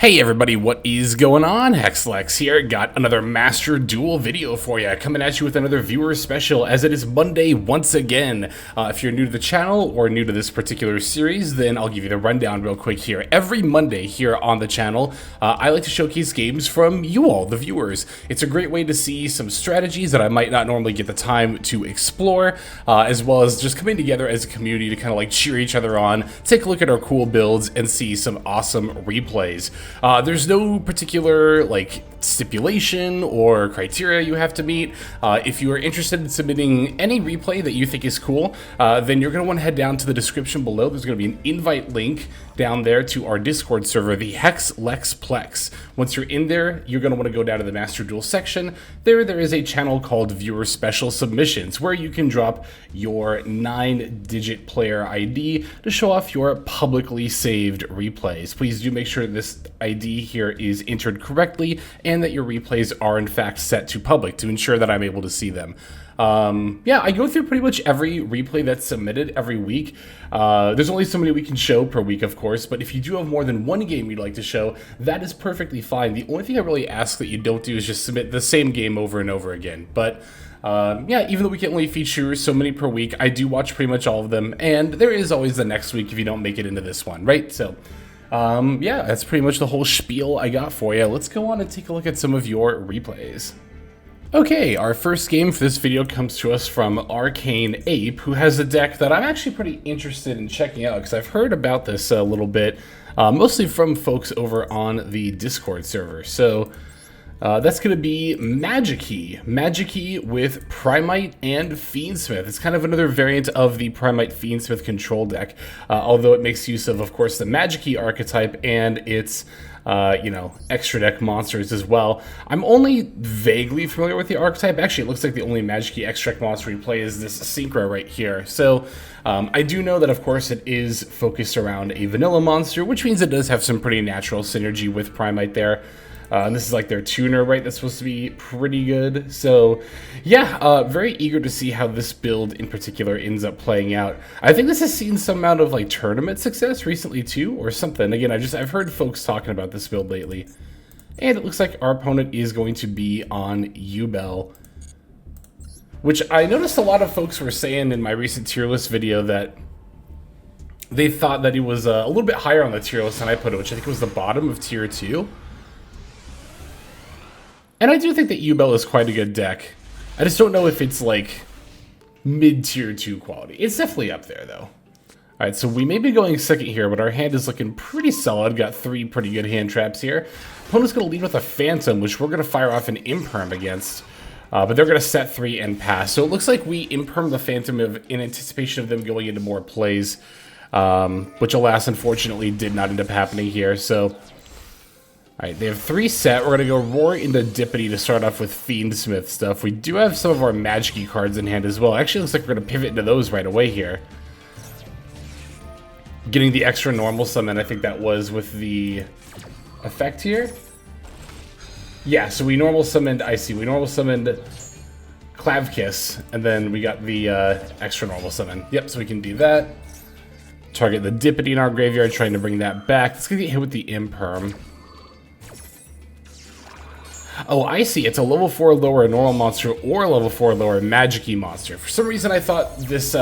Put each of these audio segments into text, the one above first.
Hey everybody, what is going on? Hexlex here. Got another Master Duel video for you, coming at you with another viewer special as it is Monday once again. If you're new to the channel or new to this particular series, then I'll give you the rundown real quick here. Every Monday here on the channel, I like to showcase games from you all, the viewers. It's a great way to see some strategies that I might not normally get the time to explore, as well as just coming together as a community to kind of like cheer each other on, take a look at our cool builds, and see some awesome replays. There's no particular like stipulation or criteria you have to meet. If you are interested in submitting any replay that you think is cool, then you're going to want to head down to the description below. There's going to be an invite link down there to our Discord server, the Hexlexplex. Once you're in there, you're going to want to go down to the Master Duel section. There is a channel called Viewer Special Submissions, where you can drop your 9-digit player ID to show off your publicly saved replays. Please do make sure this ID here is entered correctly and that your replays are in fact set to public to ensure that I'm able to see them. Yeah, I go through pretty much every replay that's submitted every week. There's only so many we can show per week, of course, but if you do have more than one game you'd like to show, that is perfectly fine. The only thing I really ask that you don't do is just submit the same game over and over again. But yeah, even though we can only feature so many per week, I do watch pretty much all of them, and there is always the next week if you don't make it into this one, right? So yeah, that's pretty much the whole spiel I got for you. Let's go on and take a look at some of your replays. Okay, our first game for this video comes to us from Arcane Ape, who has a deck that I'm actually pretty interested in checking out because I've heard about this a little bit, mostly from folks over on the Discord server. So that's going to be Magikey. Magikey with Primite and Fiendsmith. It's kind of another variant of the Primite Fiendsmith control deck, although it makes use of course, the Magikey archetype and its you know, extra deck monsters as well. I'm only vaguely familiar with the archetype. Actually, it looks like the only Magikey extra deck monster we play is this Synchro right here. So I do know that, of course, it is focused around a vanilla monster, which means it does have some pretty natural synergy with Primite there. And this is like their tuner, right? That's supposed to be pretty good. So yeah, very eager to see how this build in particular ends up playing out. I think this has seen some amount of like tournament success recently too, or something. Again, I've heard folks talking about this build lately. And it looks like our opponent is going to be on Ubel, which I noticed a lot of folks were saying in my recent tier list video that they thought that he was a little bit higher on the tier list than I put it, which I think was the bottom of tier 2. And I do think that Ubel is quite a good deck. I just don't know if it's like mid-tier 2 quality. It's definitely up there though. Alright, so we may be going second here, but our hand is looking pretty solid. Got 3 pretty good hand traps here. Opponent's going to lead with a Phantom, which we're going to fire off an Imperm against. But they're going to set 3 and pass. So it looks like we Imperm the Phantom in anticipation of them going into more plays. Which alas, unfortunately, did not end up happening here. So alright, they have 3 set. We're going to go Roar into Dippity to start off with Fiendsmith stuff. We do have some of our Magikey cards in hand as well. Actually, looks like we're going to pivot into those right away here. Getting the extra normal summon, I think that was with the effect here. Yeah, so we normal summoned, we normal summoned Clavkiss, and then we got the extra normal summon. Yep, so we can do that. Target the Dippity in our graveyard, trying to bring that back. It's going to get hit with the Imperm. Oh, I see. It's a level 4 lower normal monster or a level 4 lower Magikey monster. For some reason, I thought this.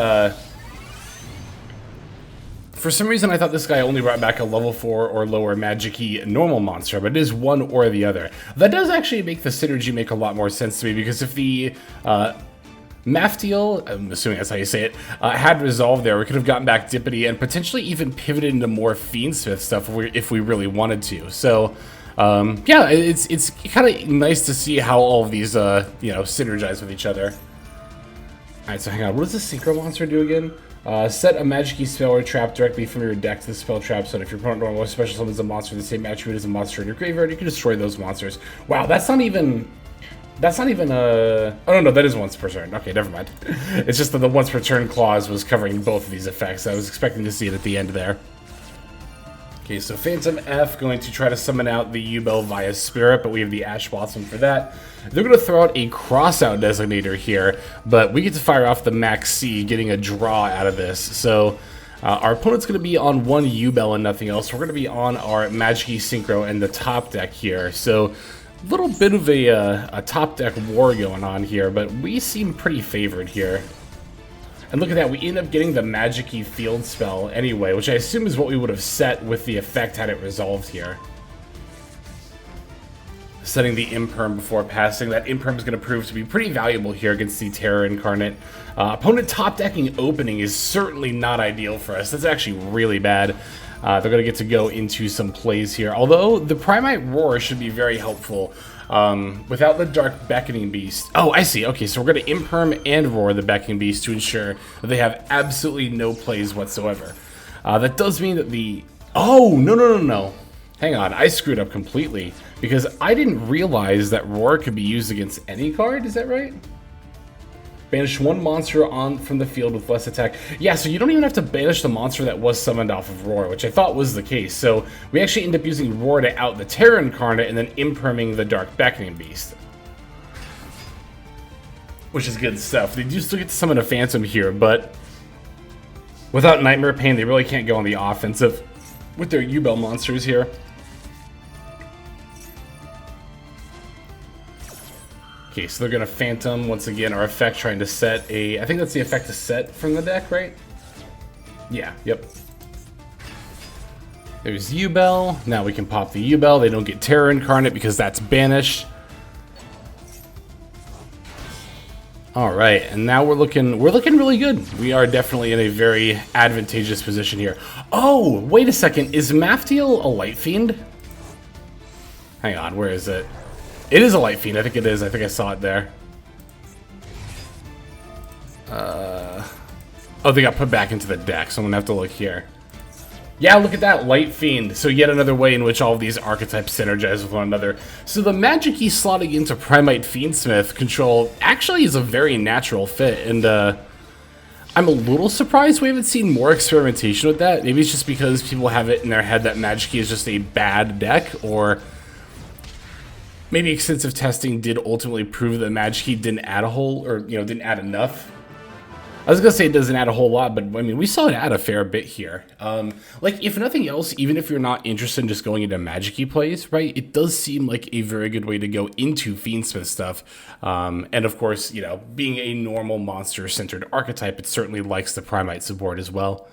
For some reason, I thought this guy only brought back a level 4 or lower Magikey normal monster, but it is one or the other. That does actually make the synergy make a lot more sense to me, because if the Maftiel, I'm assuming that's how you say it, had resolved there, we could have gotten back Dippity and potentially even pivoted into more Fiendsmith stuff if we really wanted to. So yeah, it's kind of nice to see how all of these, you know, synergize with each other. Alright, so hang on. What does the Synchro monster do again? Set a Magikey spell or trap directly from your deck to the spell trap, so that if your opponent normally special summons a monster with the same attribute as a monster in your graveyard, you can destroy those monsters. Wow, that's not even oh no, that is once per turn. Okay, never mind. It's just that the once per turn clause was covering both of these effects. I was expecting to see it at the end there. Okay, so Phantom F going to try to summon out the Ubel via Spirit, but we have the Ash Blossom for that. They're going to throw out a Crossout Designator here, but we get to fire off the Max C, getting a draw out of this. So Our opponent's going to be on one U-Bell and nothing else. We're going to be on our Magikey Synchro and the top deck here. So a little bit of a top deck war going on here, but we seem pretty favored here. And look at that, we end up getting the Magikey field spell anyway, which I assume is what we would have set with the effect had it resolved here. Setting the Imperm before passing. That Imperm is going to prove to be pretty valuable here against the Terror Incarnate. Opponent top decking opening is certainly not ideal for us. That's actually really bad. They're going to get to go into some plays here. Although the Primite Roar should be very helpful without the Dark Beckoning Beast. Oh, I see. Okay, so we're going to Imperm and Roar the Beckoning Beast to ensure that they have absolutely no plays whatsoever. That does mean that the... Oh, no. Hang on, I screwed up completely. Because I didn't realize that Roar could be used against any card, is that right? Banish one monster from the field with less attack. Yeah, so you don't even have to banish the monster that was summoned off of Roar, which I thought was the case. So we actually end up using Roar to out the Terror Incarnate and then Imperming the Dark Beckoning Beast. Which is good stuff. They do still get to summon a Phantom here, but without Nightmare Pain, they really can't go on the offensive with their U-Bell monsters here. Okay, so they're going to Phantom, once again, our effect trying to set a... I think that's the effect to set from the deck, right? Yeah, yep. There's U-Bell. Now we can pop the U-Bell. They don't get Terror Incarnate because that's banished. Alright, and now we're looking really good. We are definitely in a very advantageous position here. Oh, wait a second. Is Maftiel a Light Fiend? Hang on, where is it? It is a Light Fiend, I think it is. I think I saw it there. Oh, they got put back into the deck, so I'm gonna have to look here. Yeah, look at that, Light Fiend. So yet another way in which all of these archetypes synergize with one another. So the Magikey slotting into Primite Fiendsmith control actually is a very natural fit, and I'm a little surprised we haven't seen more experimentation with that. Maybe it's just because people have it in their head that Magikey is just a bad deck, or... maybe extensive testing did ultimately prove that Magikey didn't add a whole, or, you know, didn't add enough. I was gonna say it doesn't add a whole lot, but I mean, we saw it add a fair bit here. Like, if nothing else, even if you're not interested in just going into Magikey plays, right, it does seem like a very good way to go into Fiendsmith stuff. And of course, you know, being a normal monster-centered archetype, it certainly likes the Primite support as well.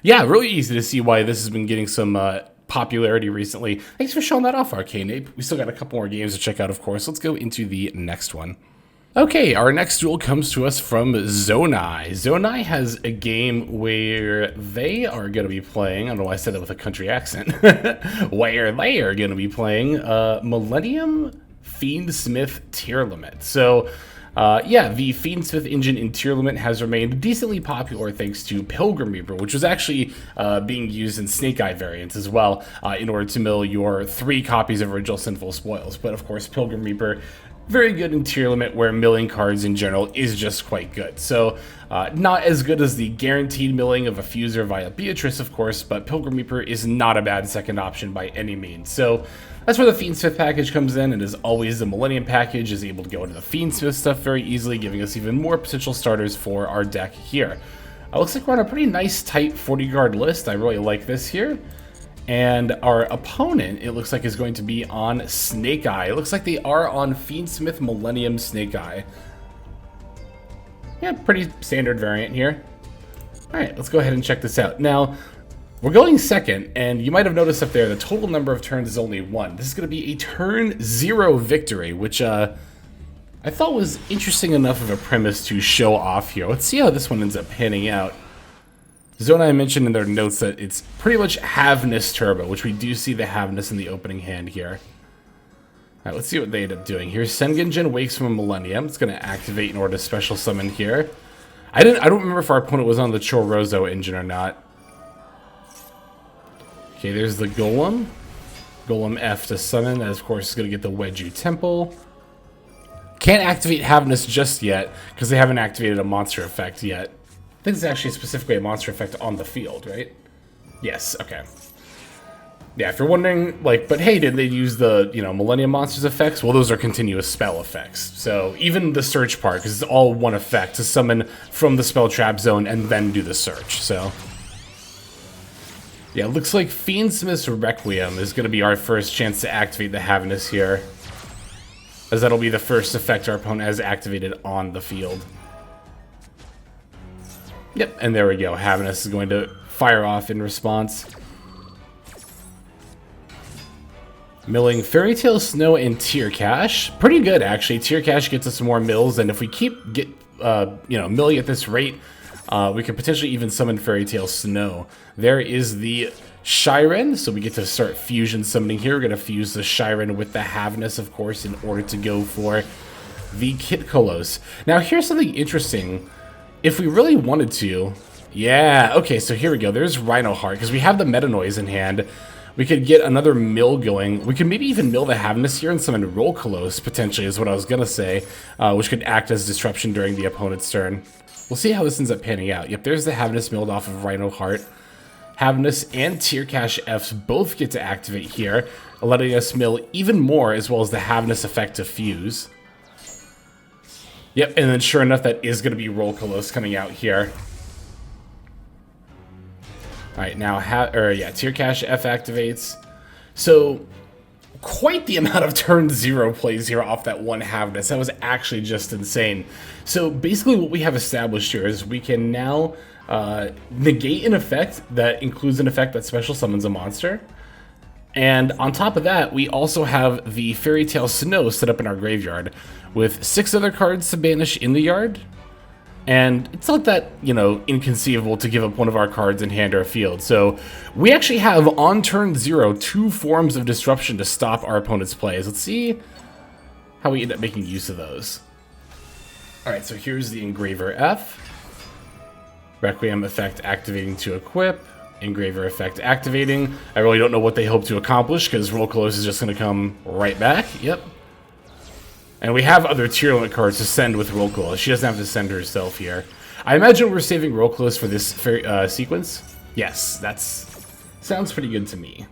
Yeah, really easy to see why this has been getting some, popularity recently. Thanks for showing that off, Arcane Ape. We still got a couple more games to check out, of course. Let's go into the next one. Okay, our next duel comes to us from Zonai. Zonai has a game where they are going to be playing, I don't know why I said that with a country accent, where they are going to be playing Millennium Fiendsmith Tier Limit. So, yeah, the Fiendsmith engine in Tier Limit has remained decently popular thanks to Pilgrim Reaper, which was actually being used in Snake Eye variants as well in order to mill your 3 copies of Original Sinful Spoils. But of course, Pilgrim Reaper, very good in Tier Limit, where milling cards in general is just quite good. So, not as good as the guaranteed milling of a Fuser via Beatrice, of course, but Pilgrim Reaper is not a bad second option by any means. So, that's where the Fiendsmith package comes in, and as always, the Millennium package is able to go into the Fiendsmith stuff very easily, giving us even more potential starters for our deck here. Looks like we're on a pretty nice, tight 40-card list. I really like this here. And our opponent, it looks like, is going to be on Snake Eye. It looks like they are on Fiendsmith Millennium Snake Eye. Yeah, pretty standard variant here. Alright, let's go ahead and check this out. Now, we're going second, and you might have noticed up there the total number of turns is only 1. This is going to be a turn 0 victory, which I thought was interesting enough of a premise to show off here. Let's see how this one ends up panning out. Zonai mentioned in their notes that it's pretty much Havness Turbo, which we do see the Havness in the opening hand here. Alright, let's see what they end up doing. Here's Sengenjin Wakes from a Millennium. It's going to activate in order to special summon here. I don't remember if our opponent was on the Chorozo engine or not. Okay, there's the Golem. Golem F to summon. That, of course, is going to get the Wedju Temple. Can't activate Havness just yet, because they haven't activated a monster effect yet. I think it's actually specifically a monster effect on the field, right? Yes, okay. Yeah, if you're wondering, like, but hey, did they use the, you know, Millennium Monsters effects? Well, those are continuous spell effects. So even the search part, because it's all one effect, to summon from the spell trap zone and then do the search, so... Yeah, looks like Fiendsmith's Requiem is going to be our first chance to activate the Havness here, as that'll be the first effect our opponent has activated on the field. Yep, and there we go. Havness is going to fire off in response. Milling Fairy Tale Snow and Tear Cash. Pretty good, actually. Tear Cash gets us more mills, and if we keep milling at this rate, we could potentially even summon Fairy Tale Snow. There is the Shiren, so we get to start fusion summoning here. We're going to fuse the Shiren with the Havness, of course, in order to go for the Kit Kolos. Now, here's something interesting. If we really wanted to... Yeah, okay, so here we go. There's Rhino Heart, because we have the Meta Noise in hand. We could get another mill going. We could maybe even mill the Havness here and summon Roll Kolos, potentially, is what I was going to say, which could act as disruption during the opponent's turn. We'll see how this ends up panning out. Yep, there's the Havness milled off of Rhino Heart. Havness and Tear Cash Fs both get to activate here, letting us mill even more, as well as the Havness effect to fuse. Yep, and then sure enough, that is going to be Roll Kolos coming out here. Alright, now, Tear Cash F activates. So, quite the amount of turn 0 plays here off that one Havness. That was actually just insane. So, basically what we have established here is we can now negate an effect that includes an effect that special summons a monster. And on top of that, we also have the Fairy Tale Snow set up in our graveyard, with 6 other cards to banish in the yard. And it's not that, inconceivable to give up one of our cards in hand or field. So we actually have, on turn 0, 2 forms of disruption to stop our opponent's plays. Let's see how we end up making use of those. Alright, so here's the Engraver F. Requiem effect activating to equip. Engraver effect activating. I really don't know what they hope to accomplish, because Roll Kolos is just going to come right back. Yep. And we have other tier limit cards to send with Roll Kolos. She doesn't have to send herself here. I imagine we're saving Roll Kolos for this sequence. Yes, sounds pretty good to me.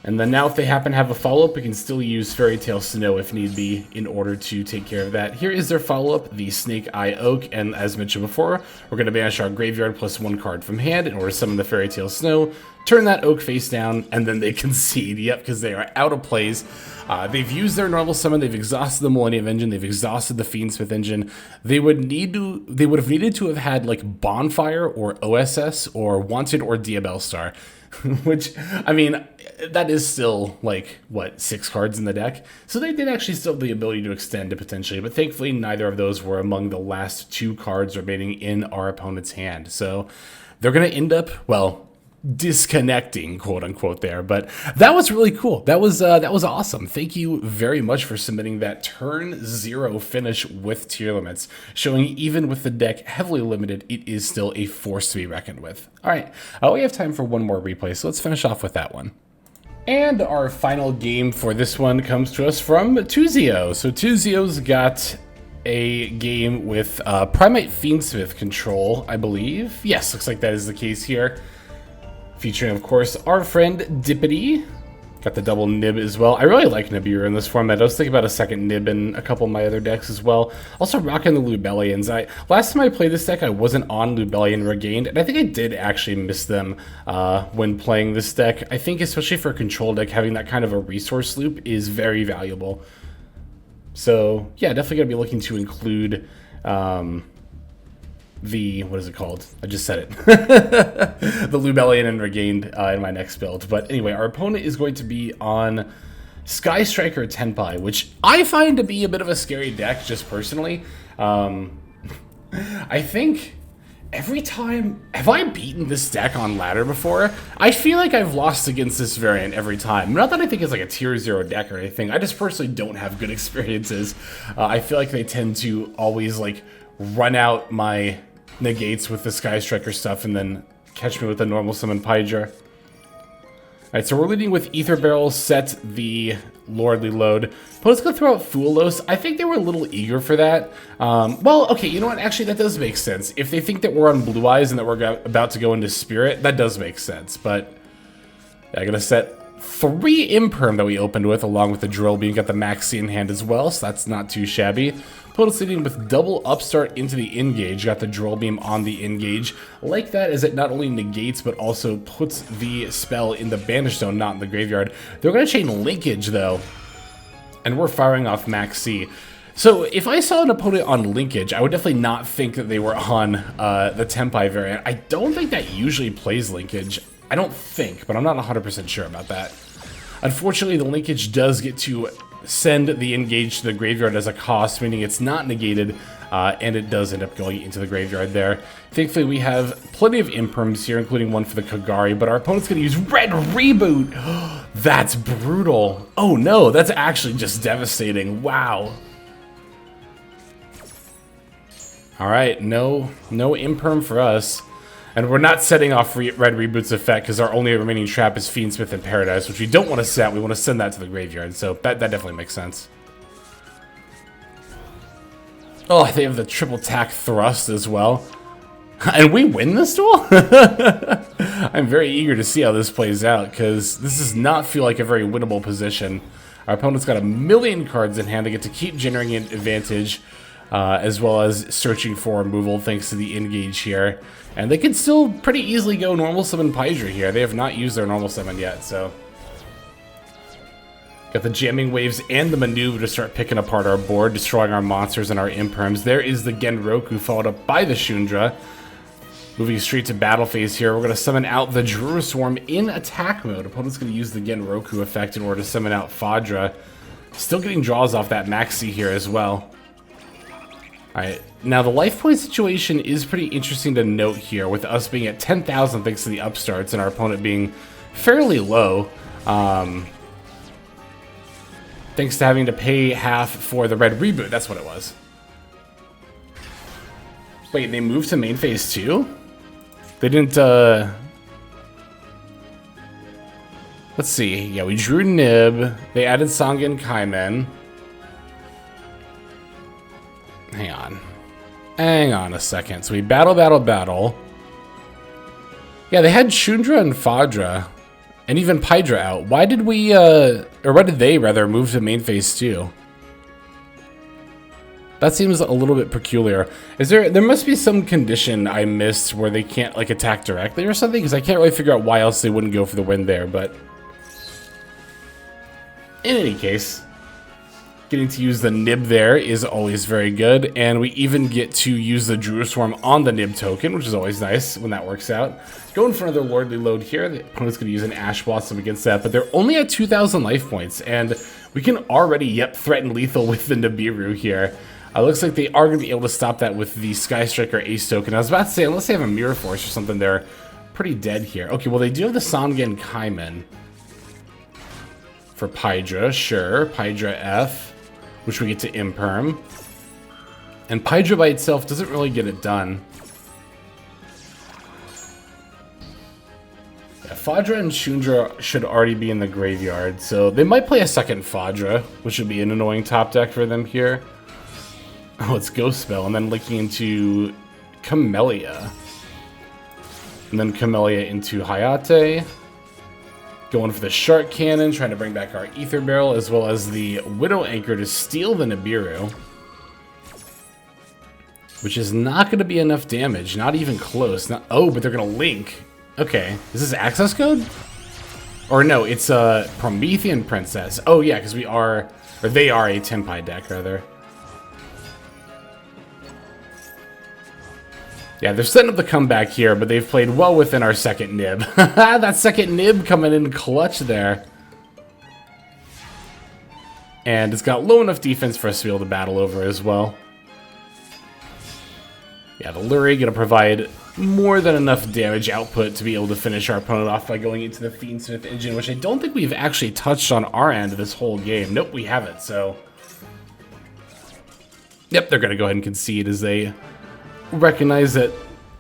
And then now if they happen to have a follow-up, we can still use Fairy Tale Snow if need be in order to take care of that. Here is their follow-up, the Snake Eye Oak, and as mentioned before, we're going to banish our graveyard plus 1 card from hand in order to summon the Fairy Tale Snow, turn that Oak face down, and then they concede. Yep, because they are out of plays. They've used their normal summon, they've exhausted the Millennium Engine, they've exhausted the Fiendsmith Engine. They would have needed to have had like Bonfire or OSS or Wanted or Diabell Star. Which, I mean, that is still, like, what, 6 cards in the deck? So they did actually still have the ability to extend it potentially, but thankfully neither of those were among the last 2 cards remaining in our opponent's hand. So they're going to end up, well, disconnecting, quote unquote, there. But that was really cool. That was awesome. Thank you very much for submitting that turn 0 finish with tier limits, showing even with the deck heavily limited, it is still a force to be reckoned with. All right, we have time for one more replay, so let's finish off with that one. And our final game for this one comes to us from Tusio. So Tusio's got a game with Primate Fiendsmith control, I believe. Yes, looks like that is the case here. Featuring, of course, our friend Dippity. Got the double Nib as well. I really like Nibiru in this format. I was thinking about a second Nib in a couple of my other decks as well. Also rocking the Lubellians. Last time I played this deck, I wasn't on Lubellian Regained, and I think I did actually miss them when playing this deck. I think especially for a control deck, having that kind of a resource loop is very valuable. So, yeah, definitely going to be looking to include what is it called? I just said it. The Lubellian and Regained in my next build. But anyway, our opponent is going to be on Sky Striker Tenpai, which I find to be a bit of a scary deck, just personally. I think every time... Have I beaten this deck on ladder before? I feel like I've lost against this variant every time. Not that I think it's like a tier 0 deck or anything. I just personally don't have good experiences. I feel like they tend to always like run out my negates with the Sky Striker stuff and then catch me with the normal summon Pydra. Alright, so we're leading with Ether Barrel, set the Lordly Load. But let's go throw out Foolos. I think they were a little eager for that. Well, okay, you know what? Actually, that does make sense. If they think that we're on Blue Eyes and that we're about to go into Spirit, that does make sense. But yeah, I'm going to set 3 Imperm that we opened with, along with the Drill Beam. Got the Maxi in hand as well, so that's not too shabby. Opponent's leading with double Upstart into the Engage. Got the Drill Beam on the Engage. Like that, as it not only negates, but also puts the spell in the Banish Zone, not in the graveyard. They're going to chain Linkage, though, and we're firing off Maxi. So if I saw an opponent on Linkage, I would definitely not think that they were on the Tenpai variant. I don't think that usually plays Linkage. I don't think, but I'm not 100% sure about that. Unfortunately, the Linkage does get to send the Engage to the graveyard as a cost, meaning it's not negated, and it does end up going into the graveyard there. Thankfully, we have plenty of Imperms here, including one for the Kagari, but our opponent's going to use Red Reboot! That's brutal. Oh no, that's actually just devastating. Wow. Alright, no Imperm for us. And we're not setting off Red Reboot's effect because our only remaining trap is Fiendsmith in Paradise, which we don't want to set. We want to send that to the graveyard, so that definitely makes sense. Oh, they have the triple tack thrust as well. And we win this duel? I'm very eager to see how this plays out, because this does not feel like a very winnable position. Our opponent's got a million cards in hand. They get to keep generating an advantage, as well as searching for removal thanks to the Engage here. And they can still pretty easily go normal summon Pydra here. They have not used their normal summon yet, so. Got the jamming waves and the maneuver to start picking apart our board, destroying our monsters and our Imperms. There is the Genroku, followed up by the Shundra. Moving straight to battle phase here, we're going to summon out the Druid Swarm in attack mode. Opponent's going to use the Genroku effect in order to summon out Fadra. Still getting draws off that Maxi here as well. Alright, now the life point situation is pretty interesting to note here, with us being at 10,000 thanks to the upstarts and our opponent being fairly low. Thanks to having to pay half for the Red Reboot, that's what it was. Wait, they moved to main phase 2? They didn't, let's see, yeah, we drew Nib, they added Sangen Kaimen. Hang on a second. So we battle. Yeah, they had Shundra and Fadra, and even Pydra out. Why did we, or why did they rather move to main phase 2? That seems a little bit peculiar. There must be some condition I missed where they can't, like, attack directly or something, because I can't really figure out why else they wouldn't go for the win there, but in any case, getting to use the Nib there is always very good, and we even get to use the Druid Swarm on the Nib token, which is always nice when that works out. Going for another Lordly Load here. The opponent's going to use an Ash Blossom against that, but they're only at 2,000 life points, and we can already, threaten lethal with the Nibiru here. Looks like they are going to be able to stop that with the Sky Striker Ace token. I was about to say, unless they have a Mirror Force or something, they're pretty dead here. Okay, well, they do have the Sangen Kaimen for Pydra, sure. Pydra F, which we get to Imperm. And Pydra by itself doesn't really get it done. Yeah, Fadra and Shundra should already be in the graveyard, so they might play a second Fadra, which would be an annoying top deck for them here. Oh, it's Ghost Spell, and then linking into Camellia. And then Camellia into Hayate. Going for the Shark Cannon, trying to bring back our Ether Barrel, as well as the Widow Anchor to steal the Nibiru. Which is not going to be enough damage, not even close. Oh, but they're going to link. Okay, is this access code? Or no, it's a Promethean Princess. Oh yeah, because we are, or they are a Tenpai deck, rather. Yeah, they're setting up the comeback here, but they've played well within our second Nib. That second Nib coming in clutch there. And it's got low enough defense for us to be able to battle over as well. Yeah, the Lurie gonna provide more than enough damage output to be able to finish our opponent off by going into the Fiendsmith engine, which I don't think we've actually touched on our end of this whole game. Nope, we haven't, so... Yep, they're gonna go ahead and concede as they recognize that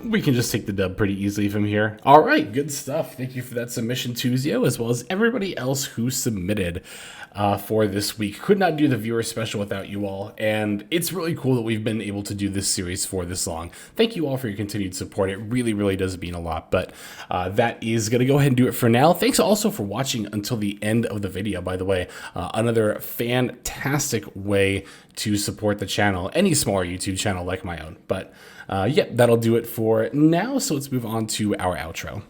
we can just take the dub pretty easily from here. All right, good stuff. Thank you for that submission, Tusio, as well as everybody else who submitted for this week. Could not do the viewer special without you all, and it's really cool that we've been able to do this series for this long. Thank you all for your continued support. It really, really does mean a lot, but that is going to go ahead and do it for now. Thanks also for watching until the end of the video, by the way. Another fantastic way to support the channel, any smaller YouTube channel like my own. But yeah, that'll do it for now, so let's move on to our outro.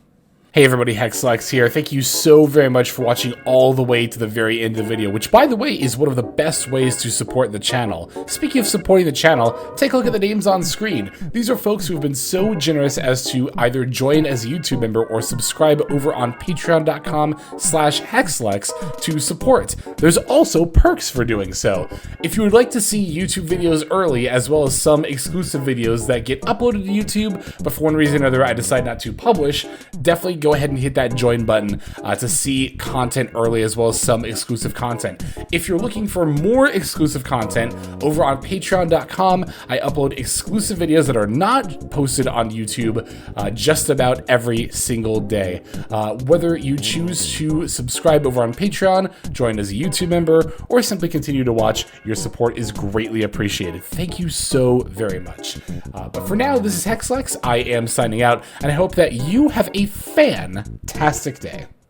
Hey everybody, Hexlex here. Thank you so very much for watching all the way to the very end of the video, which by the way is one of the best ways to support the channel. Speaking of supporting the channel, take a look at the names on screen. These are folks who have been so generous as to either join as a YouTube member or subscribe over on patreon.com/Hexlex to support. There's also perks for doing so. If you would like to see YouTube videos early, as well as some exclusive videos that get uploaded to YouTube, but for one reason or another I decide not to publish, definitely go ahead and hit that join button to see content early, as well as some exclusive content. If you're looking for more exclusive content, over on patreon.com, I upload exclusive videos that are not posted on YouTube just about every single day. Whether you choose to subscribe over on Patreon, join as a YouTube member, or simply continue to watch, your support is greatly appreciated. Thank you so very much. But for now, this is Hexlex. I am signing out, and I hope that you have a fantastic day.